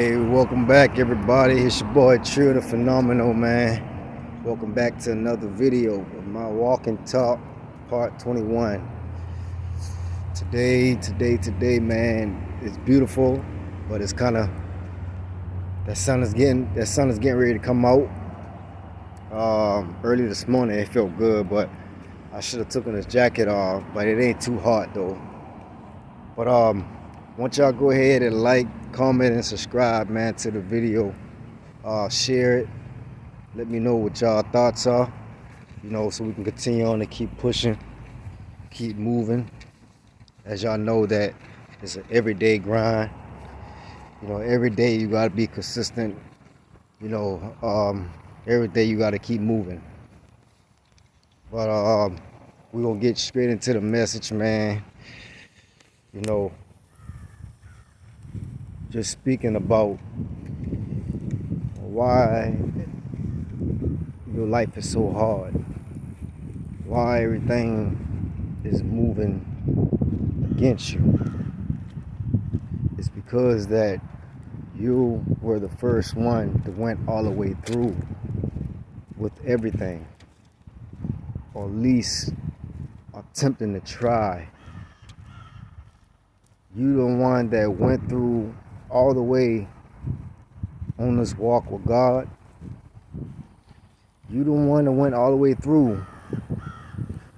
Hey, welcome back everybody. It's your boy True the Phenomenal, man. Welcome back to another video of my walk and talk part 21. Today, man, it's beautiful, but it's kind of that sun is getting ready to come out. Early this morning it felt good, but I should have taken this jacket off, but it ain't too hot though. But want y'all go ahead and like, comment, and subscribe, man, to the video. Share it. Let me know what y'all thoughts are, so we can continue on to keep pushing, keep moving. As y'all know that it's an everyday grind. Every day you gotta be consistent. Every day you gotta keep moving. But we're gonna get straight into the message, man. Just speaking about why your life is so hard, why everything is moving against you. It's because that you were the first one that went all the way through with everything, or at least attempting to try. You the one that went through all the way on this walk with God. You the one that went all the way through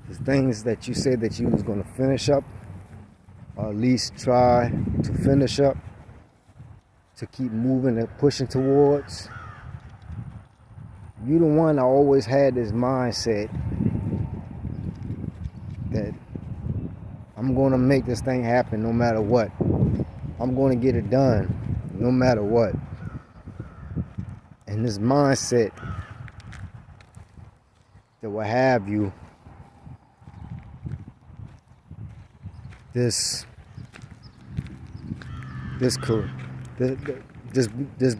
the things that you said that you was going to finish up, or at least try to finish up, to keep moving and pushing towards. You the one that always had this mindset that I'm going to make this thing happen no matter what. I'm going to get it done no matter what. And this mindset that will have you this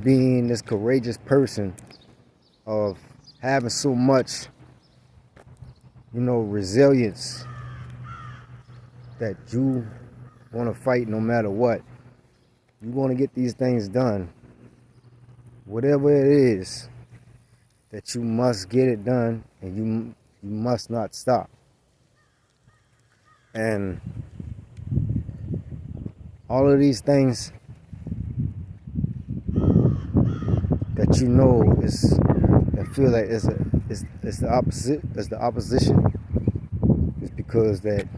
being this courageous person of having so much resilience that you want to fight no matter what. You want to get these things done, whatever it is, that you must get it done, and you must not stop. And all of these things that is, that feel like it's the opposition, is because that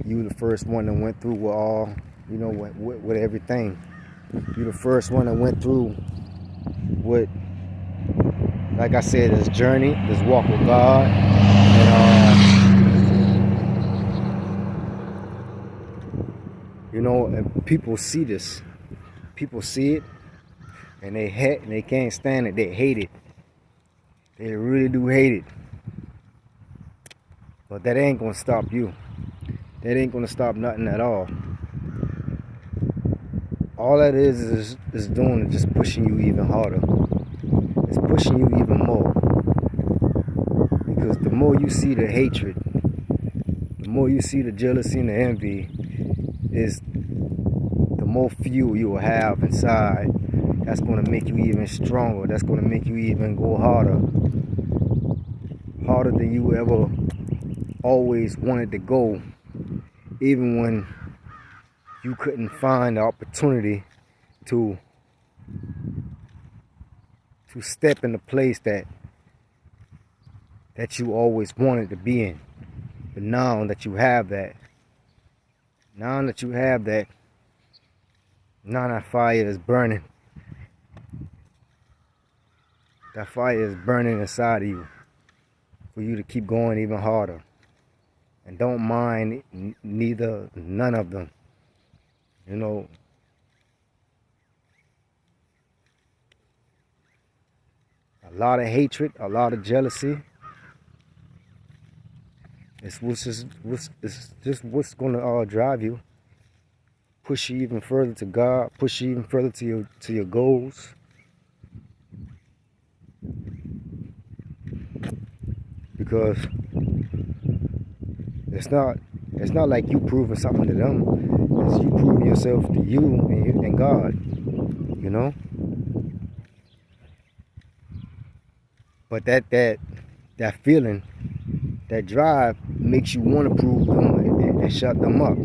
you the first one that went through with all, with everything. You the first one that went through with, like I said, this journey, this walk with God. And people see this. People see it, and they can't stand it. They hate it. They really do hate it. But that ain't gonna stop you. That ain't gonna stop nothing at all. All that is doing is just pushing you even harder. It's pushing you even more. Because the more you see the hatred, the more you see the jealousy and the envy, is the more fuel you will have inside. That's going to make you even stronger. That's going to make you even go harder. Harder than you ever always wanted to go. Even when you couldn't find the opportunity to step in the place that you always wanted to be in. But now that you have that, now that fire is burning. That fire is burning inside of you for you to keep going even harder. And don't mind none of them. A lot of hatred, a lot of jealousy. It's just what's going to drive you, push you even further to God, push you even further to your goals. Because it's not like you proving something to them. It's you proving yourself to you and God. But that feeling, that drive makes you want to prove them and shut them up.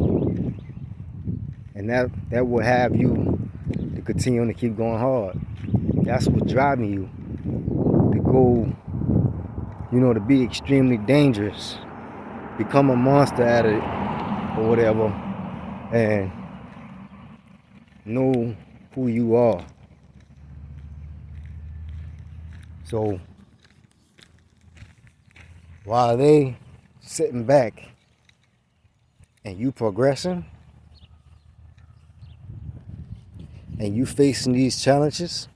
And that will have you to continue to keep going hard. That's what's driving you to go, to be extremely dangerous, become a monster at it or whatever, and know who you are. So while they sitting back and you progressing and you facing these challenges,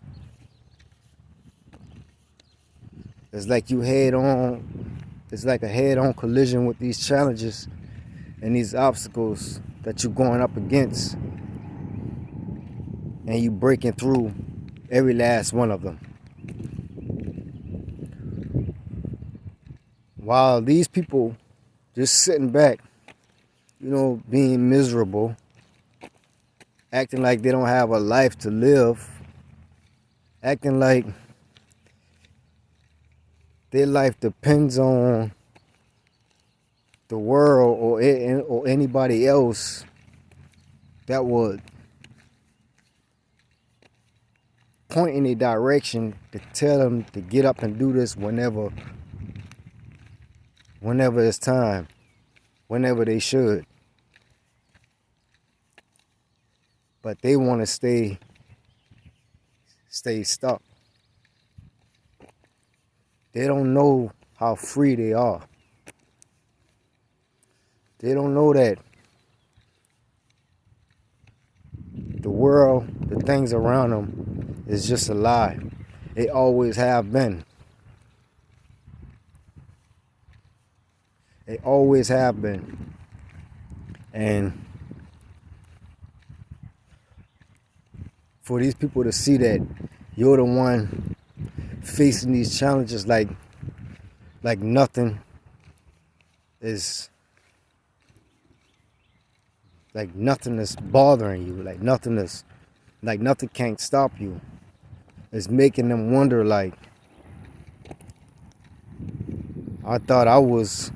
it's like it's like a head-on collision with these challenges and these obstacles that you're going up against, and you breaking through every last one of them. While these people just sitting back, being miserable, acting like they don't have a life to live, acting like their life depends on the world or anybody else that would point in a direction to tell them to get up and do this whenever it's time, whenever they should. But they want to stay stuck. They don't know how free they are. They don't know that the world, the things around them, is just a lie. They always have been. They always have been. And for these people to see that you're the one facing these challenges like nothing is bothering you, like nothing can't stop you. It's making them wonder, like, I thought I was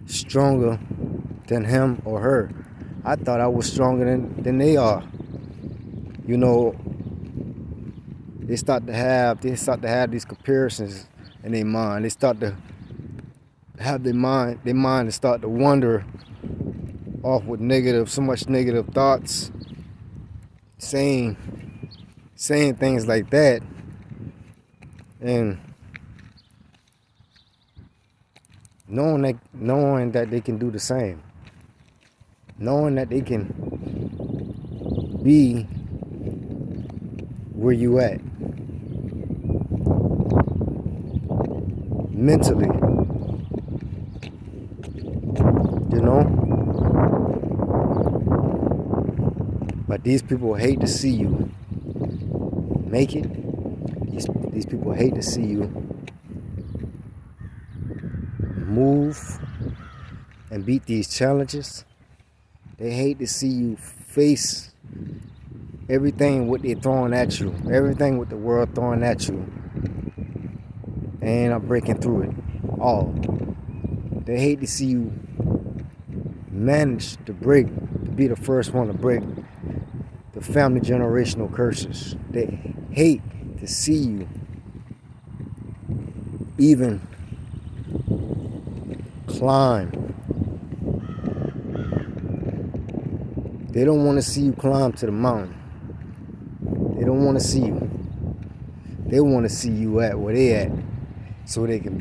stronger than him or her. I thought I was stronger than they are. They start to have these comparisons in their mind. They start to have their mind to start to wander off with so much negative thoughts, saying things like that, and knowing that they can do the same, knowing that they can be where you at mentally, But these people hate to see you make it. These people hate to see you move and beat these challenges. They hate to see you face everything what they're throwing at you, everything what the world throwing at you, and I'm breaking through it all. They hate to see you manage to be the first one to break the family generational curses. They hate to see you even climb. They don't want to see you climb to the mountain. They don't want to see you. They want to see you at where they at, so they can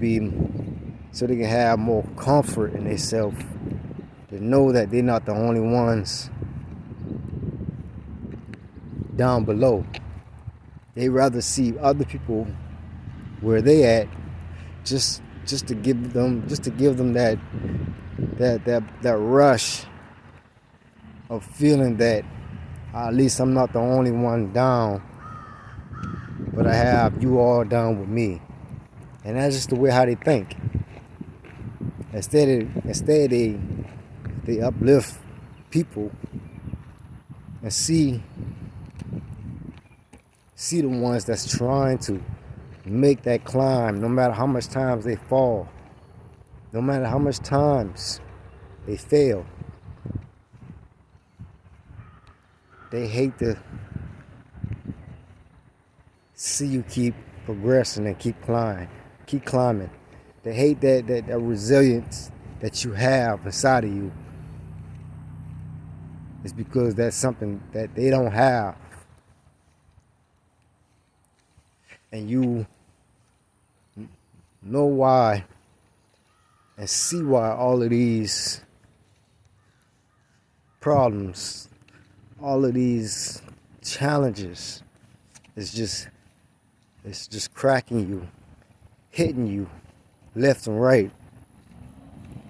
have more comfort in themselves, to know that they're not the only ones down below. They rather see other people where they at, just to give them that rush of feeling that at least I'm not the only one down, but I have you all down with me. And that's just the way how they think. Instead they uplift people and see the ones that's trying to make that climb, no matter how much times they fall, no matter how much times they fail. They hate to see you keep progressing and keep climbing. They hate that resilience that you have inside of you. It's because that's something that they don't have. And you know why and see why all of these problems, all of these challenges is just cracking you, hitting you left and right.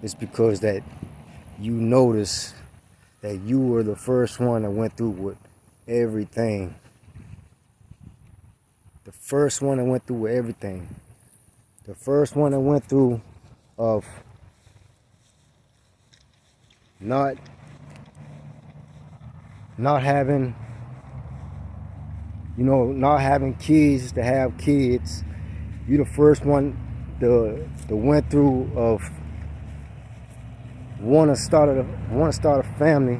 It's because that you notice that you were the first one that went through with everything. The first one that went through with everything. The first one that went through of not having, not having kids to have kids. You the first one the went through of want to start a family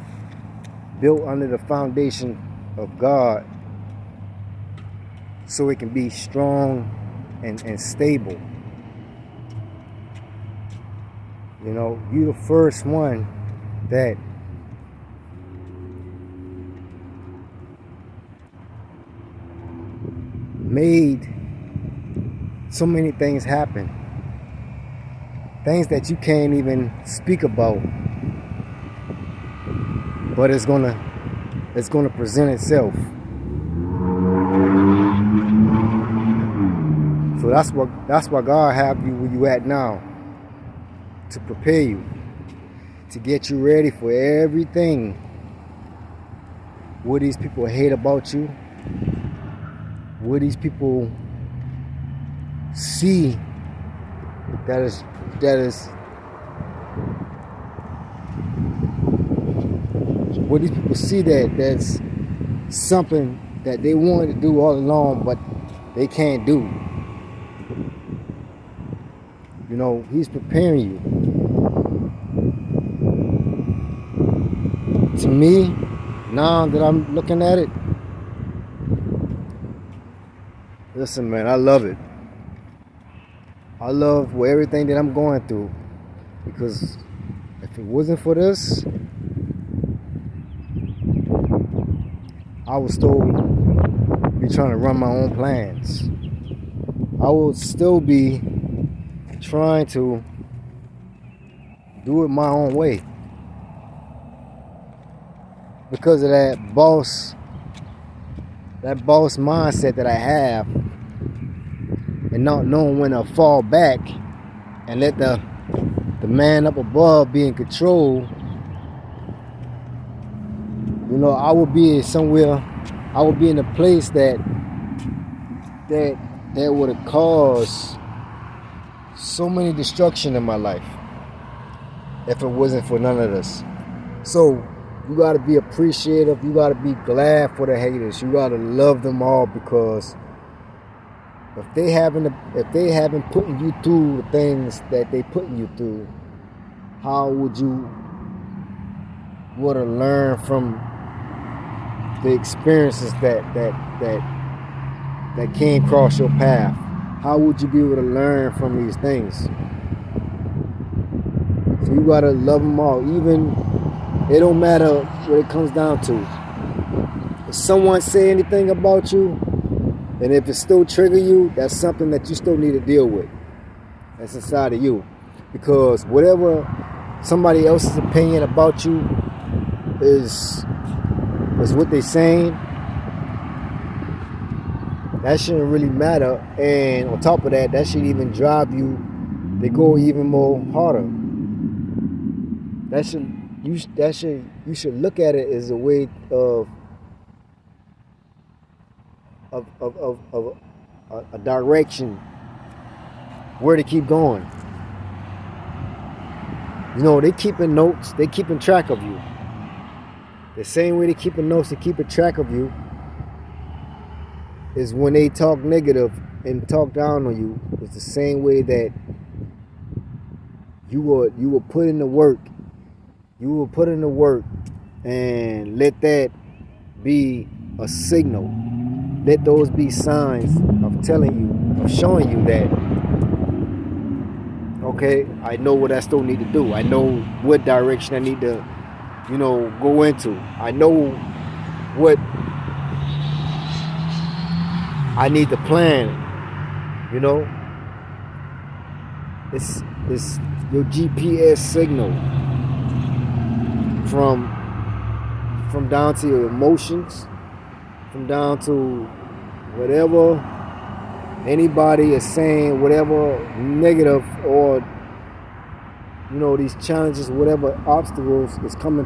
built under the foundation of God, so it can be strong and stable. You the first one that made so many things happen. Things that you can't even speak about. But it's gonna present itself. So that's why God have you where you at now. To prepare you. To get you ready for everything. What these people hate about you. What these people see that is what these people see that's something that they wanted to do all along, but they can't do. He's preparing you. To me, now that I'm looking at it, listen, man, I love it. I love everything that I'm going through, because if it wasn't for this, I would still be trying to run my own plans. I would still be trying to do it my own way, because of that boss mindset that I have, and not knowing when to fall back and let the man up above be in control. I would be somewhere, I would be in a place that would have caused so many destruction in my life if it wasn't for none of this. So you gotta be appreciative, you gotta be glad for the haters, you gotta love them all, because if they haven't putting you through the things that they putting you through, how would you want to learn from the experiences that came across your path? How would you be able to learn from these things? So you gotta love them all. Even it don't matter what it comes down to. If someone say anything about you, and if it still trigger you, that's something that you still need to deal with. That's inside of you. Because whatever somebody else's opinion about you is what they're saying, that shouldn't really matter. And on top of that, that should even drive you to go even more harder. You should look at it as a way of a direction where to keep going. They keeping notes, they keeping track of you. The same way they keeping notes and keeping track of you is when they talk negative and talk down on you is the same way that you will put in the work. You will put in the work and let that be a signal. Let those be signs of telling you, of showing you that, okay, I know what I still need to do. I know what direction I need to, go into. I know what I need to plan. It's your GPS signal from down to your emotions, from down to whatever anybody is saying, whatever negative or these challenges, whatever obstacles is coming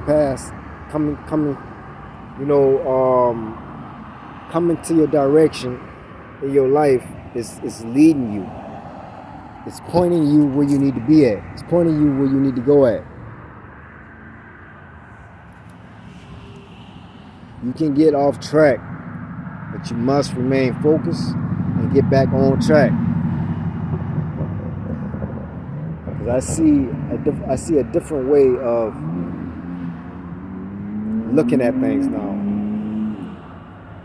to your direction in your life is leading you. It's pointing you where you need to be at. It's pointing you where you need to go at. You can get off track, but you must remain focused and get back on track. Because I see a different way of looking at things now.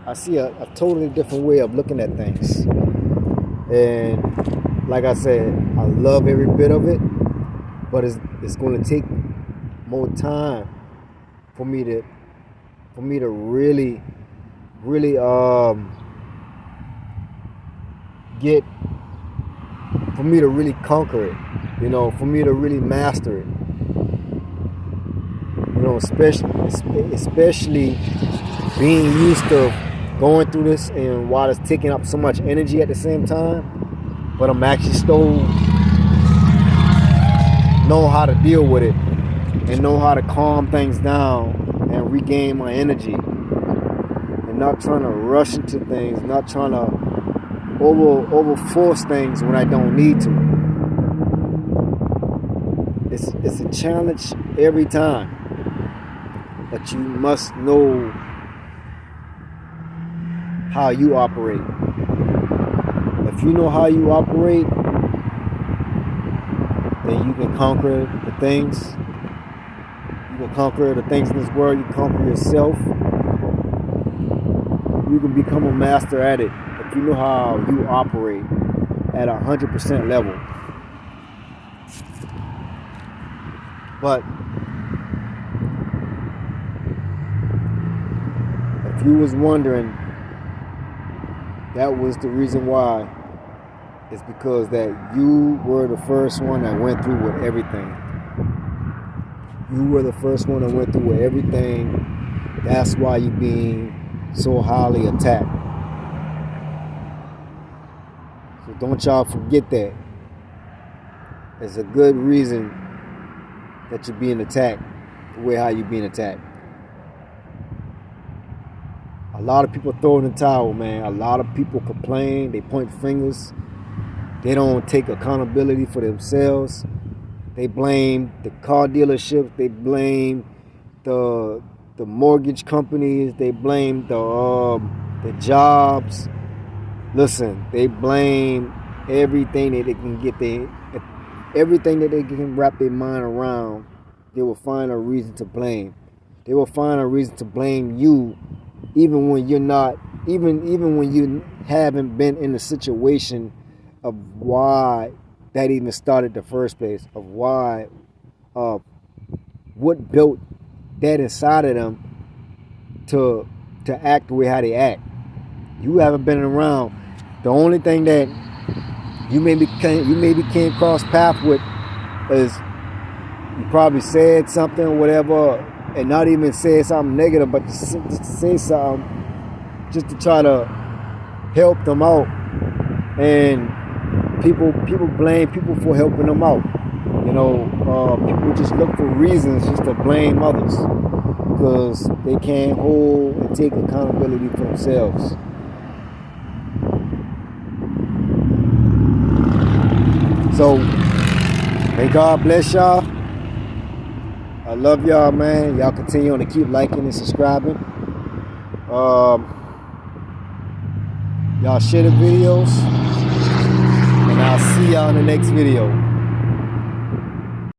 I see a totally different way of looking at things. And like I said, I love every bit of it, but it's going to take more time for me to really conquer it, for me to really master it, especially being used to going through this and while it's taking up so much energy at the same time, but I'm actually still know how to deal with it and know how to calm things down and regain my energy, and not trying to rush into things, not trying to over force things when I don't need to. It's a challenge every time, but you must know how you operate. If you know how you operate, then you can conquer the things. You can conquer the things in this world. You can conquer yourself. You can become a master at it if you know how you operate at 100% level. But if you was wondering, that was the reason why. It's because that you were the first one that went through with everything. You were the first one that went through with everything. That's why you're being so highly attacked. So don't y'all forget that. It's a good reason that you're being attacked the way how you're being attacked. A lot of people throw in the towel, man. A lot of people complain. They point fingers. They don't take accountability for themselves. They blame the car dealerships. They blame the mortgage companies. They blame the jobs. Listen, they blame everything that they can get everything that they can wrap their mind around. They will find a reason to blame. They will find a reason to blame you, even when you're not, even when you haven't been in the situation of why that even started in the first place, of why, what built that inside of them to act the way how they act. You haven't been around. The only thing that you maybe came cross path with is you probably said something or whatever, and not even said something negative, but just to say something just to try to help them out. And people blame people for helping them out. People just look for reasons just to blame others because they can't hold and take accountability for themselves. So, may God bless y'all. I love y'all, man. Y'all continue on to keep liking and subscribing. Y'all share the videos. y'all in the next video.